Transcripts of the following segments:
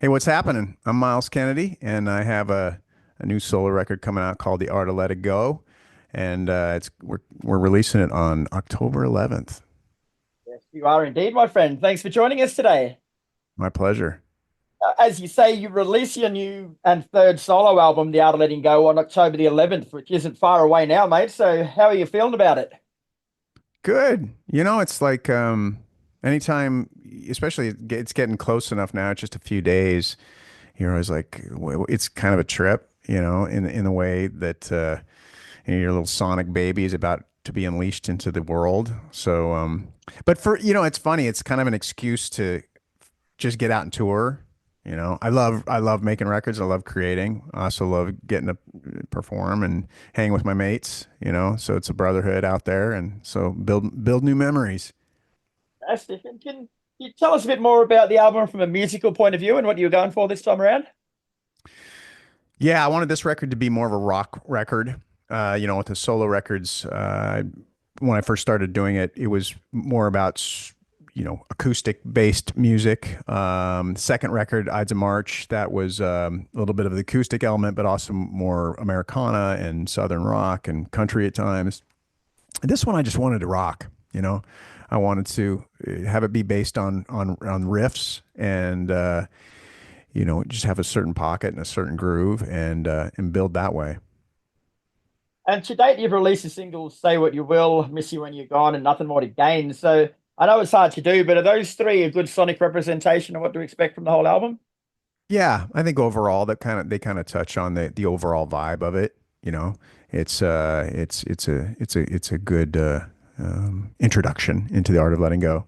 Hey, what's happening? I'm Myles Kennedy, and I have a new solo record coming out called "The Art of Let It Go," and we're releasing it on October 11th. Yes, you are indeed, my friend. Thanks for joining us today. My pleasure. As you say, you release your new and third solo album, The Art of Letting Go, on October the 11th, which isn't far away now, mate. So, how are you feeling about it? Good. It's like anytime, especially it's getting close enough now. It's just a few days. You're always like, it's kind of a trip, in the way that your little sonic baby is about to be unleashed into the world. So, but it's funny. It's kind of an excuse to just get out and tour. I love making records. I love creating. I also love getting to perform and hang with my mates. So it's a brotherhood out there, and so build new memories. Fantastic. And can you tell us a bit more about the album from a musical point of view and what you were going for this time around? Yeah, I wanted this record to be more of a rock record. With the solo records, when I first started doing it, it was more about acoustic based music. Second record, Ides of March, that was a little bit of the acoustic element, but also more Americana and Southern rock and country at times. This one, I just wanted to rock. I wanted to have it be based on riffs and just have a certain pocket and a certain groove and build that way. And to date, you've released the singles Say What You Will, Miss You When You're Gone, and Nothing More to Gain. So, I know it's hard to do, but are those three a good sonic representation of what to expect from the whole album? Yeah, I think overall that they kind of touch on the overall vibe of it. You know, it's a good introduction into the art of letting go.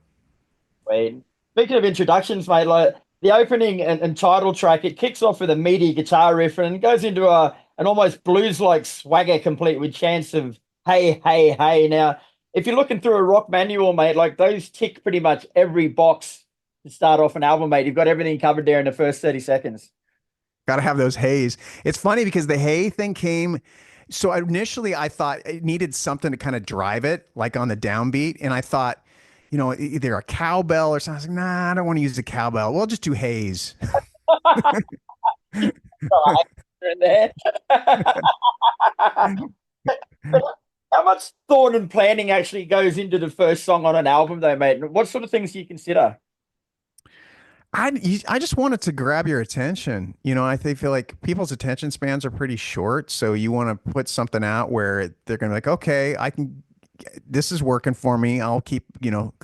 Wait. Speaking of introductions, mate, like the opening and title track, it kicks off with a meaty guitar riff and it goes into an almost blues-like swagger complete with chants of hey, hey, hey. Now, if you're looking through a rock manual, mate, like those tick pretty much every box to start off an album, mate. You've got everything covered there in the first 30 seconds. Got to have those hays. It's funny because the hay thing came. So initially, I thought it needed something to kind of drive it, like on the downbeat, and I thought, either a cowbell or something. I was like, nah, I don't want to use a cowbell. We'll just do haze. Right, in there. How much thought and planning actually goes into the first song on an album, though, mate? What sort of things do you consider? I just wanted to grab your attention. Feel like people's attention spans are pretty short, so you want to put something out where they're gonna be like, okay, this is working for me. I'll keep,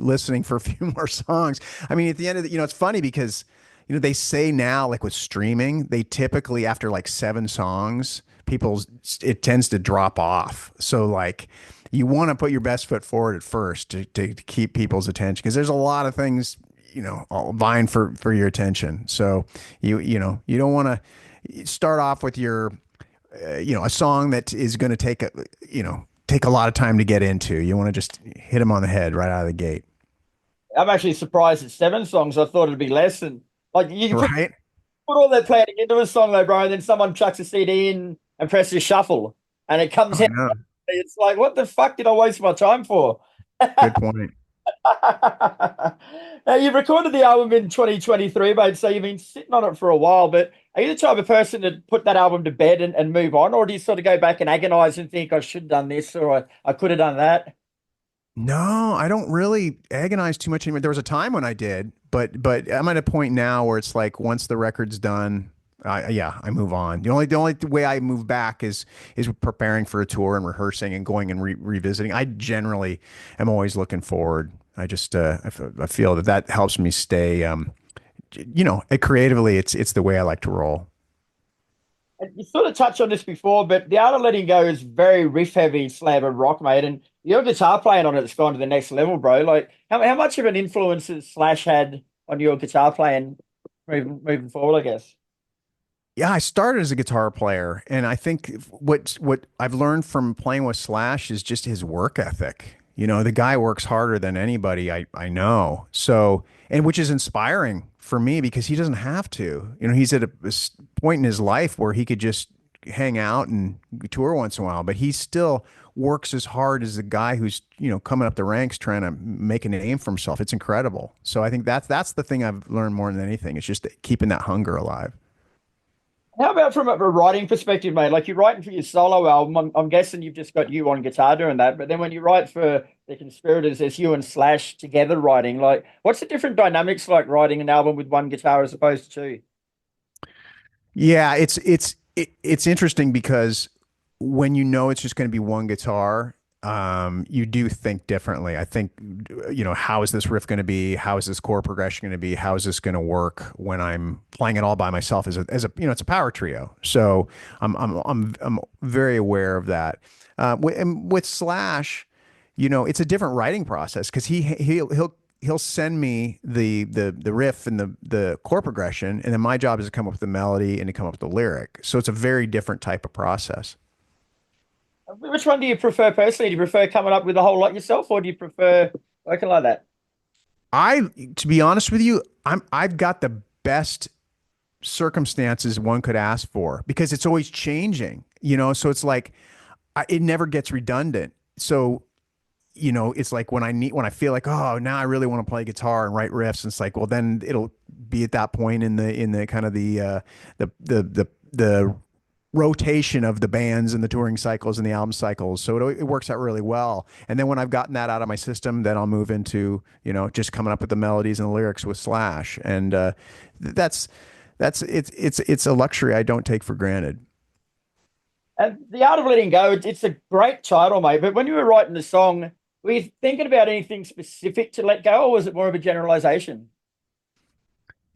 listening for a few more songs. I mean, at the end of it's funny because, they say now, like with streaming, they typically after like seven songs, it tends to drop off. So like you want to put your best foot forward at first to keep people's attention because there's a lot of things, all vying for your attention. So you don't want to start off with a song that is going to take a lot of time to get into. You want to just hit them on the head right out of the gate. I'm actually surprised it's seven songs. I thought it'd be less. And like you can Right? put all that planning into a song, though, bro, and then someone chucks a CD in and presses shuffle, and it comes Oh, out. no. It's like, what the fuck did I waste my time for? Good point. Now, you've recorded the album in 2023, mate, so you've been sitting on it for a while, but are you the type of person to put that album to bed and move on, or do you sort of go back and agonize and think I should have done this or I could have done that? No, I don't really agonize too much anymore. There was a time when I did, but I'm at a point now where it's like once the record's done, yeah, I move on. The only way I move back is preparing for a tour and rehearsing and going and revisiting. I generally am always looking forward. I feel that helps me stay creatively. It's the way I like to roll. And you sort of touched on this before, but the art of letting go is very riff heavy slam and rock, mate. And your guitar playing on it's gone to the next level, bro. Like, how much of an influence has Slash had on your guitar playing moving forward, I guess? Yeah, I started as a guitar player, and I think what I've learned from playing with Slash is just his work ethic. The guy works harder than anybody I know. So, and which is inspiring for me because he doesn't have to. He's at a point in his life where he could just hang out and tour once in a while, but he still works as hard as the guy who's, coming up the ranks trying to make a name for himself. It's incredible. So I think that's the thing I've learned more than anything. It's just keeping that hunger alive. How about from a writing perspective, mate? Like you're writing for your solo album. I'm guessing you've just got you on guitar doing that. But then when you write for the Conspirators, there's you and Slash together writing. Like, what's the different dynamics like writing an album with one guitar as opposed to two? Yeah, it's interesting because when you know it's just going to be one guitar, you do think differently. I think, how is this riff going to be? How is this chord progression going to be? How is this going to work when I'm playing it all by myself as a, it's a power trio. So I'm very aware of that. And with Slash, it's a different writing process because he'll send me the riff and the chord progression, and then my job is to come up with the melody and to come up with the lyric. So it's a very different type of process. Which one do you prefer personally? Do you prefer coming up with a whole lot yourself, or do you prefer working like that? I, to be honest with you, I've got the best circumstances one could ask for because it's always changing, so it's like it never gets redundant. So it's like when I feel like, oh, now I really want to play guitar and write riffs. And it's like, well, then it'll be at that point in the kind of the rotation of the bands and the touring cycles and the album cycles. So it works out really well. And then when I've gotten that out of my system, then I'll move into, just coming up with the melodies and the lyrics with Slash. And that's it's a luxury I don't take for granted. And the art of letting go, it's a great title, mate. But when you were writing the song, were you thinking about anything specific to let go, or was it more of a generalization?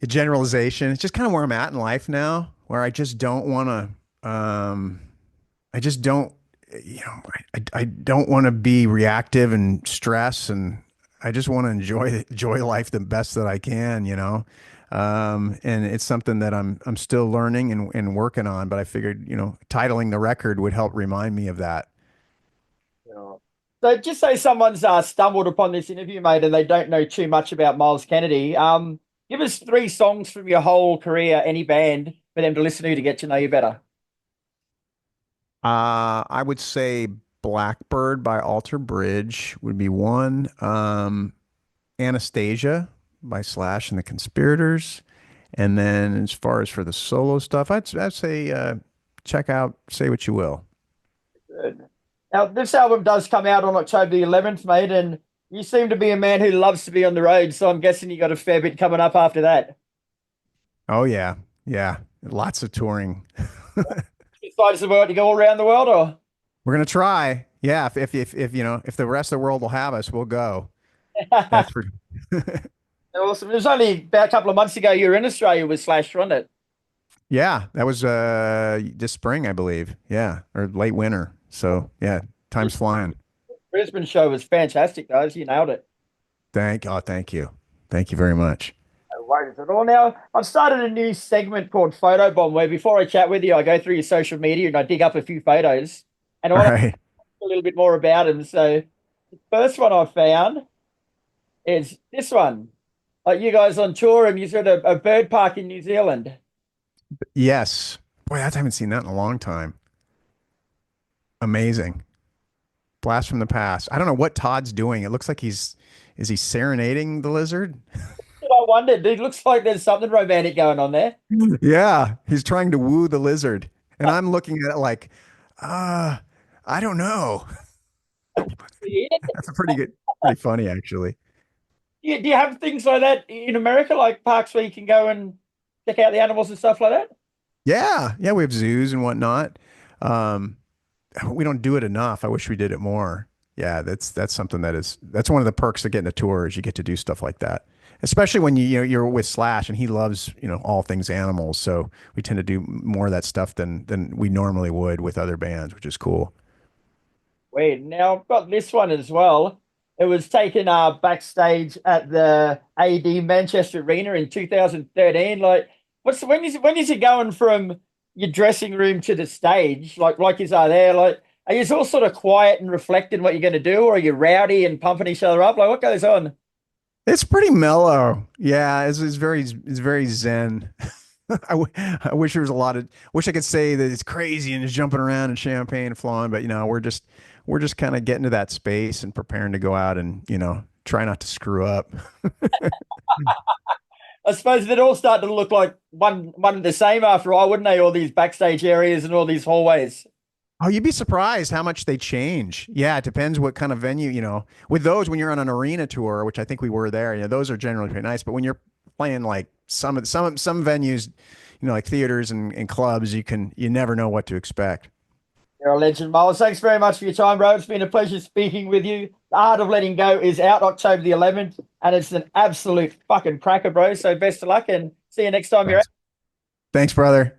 A generalization. It's just kind of where I'm at in life now, where I just don't want to, I just don't, I don't want to be reactive and stress, and I just want to enjoy life the best that I can, and it's something that I'm still learning and working on, but I figured, titling the record would help remind me of that. Yeah. So just say someone's stumbled upon this interview, mate, and they don't know too much about Myles Kennedy. Give us three songs from your whole career, any band, for them to listen to get to know you better. I would say Blackbird by Alter Bridge would be one. Anastasia by Slash and the Conspirators. And then as far as for the solo stuff, I'd say check out Say What You Will. Good. Now, this album does come out on October the 11th, mate, and you seem to be a man who loves to be on the road, so I'm guessing you got a fair bit coming up after that. Oh yeah. Yeah. Lots of touring. Excited to world to go all around the world, or? We're gonna try. Yeah, if if the rest of the world will have us, we'll go. That's for Awesome. It was only about a couple of months ago you were in Australia with Slash, wasn't it? Yeah, that was this spring, I believe. Yeah, or late winter. So yeah, time's flying. Brisbane show was fantastic, guys. You nailed it. Thank you. Thank you very much. No worries at all. Now, I've started a new segment called Photo Bomb, where before I chat with you, I go through your social media and I dig up a few photos, and I All want to right. a little bit more about them. So, the first one I found is this one. Like you guys on tour and you're at a bird park in New Zealand. Yes. Boy, I haven't seen that in a long time. Amazing. Blast from the past. I don't know what Todd's doing. It looks like is he serenading the lizard? I wondered, it looks like there's something romantic going on there. Yeah, he's trying to woo the lizard. And I'm looking at it like, uh, I don't know. Yeah. That's a pretty funny actually. Do you have things like that in America, like parks where you can go and check out the animals and stuff like that? Yeah, yeah, we have zoos and whatnot. Um, we don't do it enough. I wish we did it more. Yeah, that's something that's one of the perks of getting a tour is you get to do stuff like that. Especially when you're with Slash and he loves, all things animals. So we tend to do more of that stuff than we normally would with other bands, which is cool. Wait, now I've got this one as well. It was taken backstage at the AD Manchester Arena in 2013. Like, when is it going from your dressing room to the stage? Like you are there? Like, are you all sort of quiet and reflecting what you're going to do, or are you rowdy and pumping each other up? Like, what goes on? It's pretty mellow. Yeah, it's very zen. I wish there was a lot of, wish I could say that it's crazy and it's jumping around and champagne flowing, but we're just kind of getting to that space and preparing to go out and, try not to screw up. I suppose they'd all start to look like one and the same after all, wouldn't they? All these backstage areas and all these hallways. Oh, you'd be surprised how much they change. Yeah, it depends what kind of venue, with those when you're on an arena tour, which I think we were there, those are generally pretty nice. But when you're playing like some venues, like theaters and clubs, you never know what to expect. You're a legend, Miles. Thanks very much for your time, bro. It's been a pleasure speaking with you. The Art of Letting Go is out October the 11th, and it's an absolute fucking cracker, bro. So best of luck and see you next time you're out. Thanks. Thanks, brother.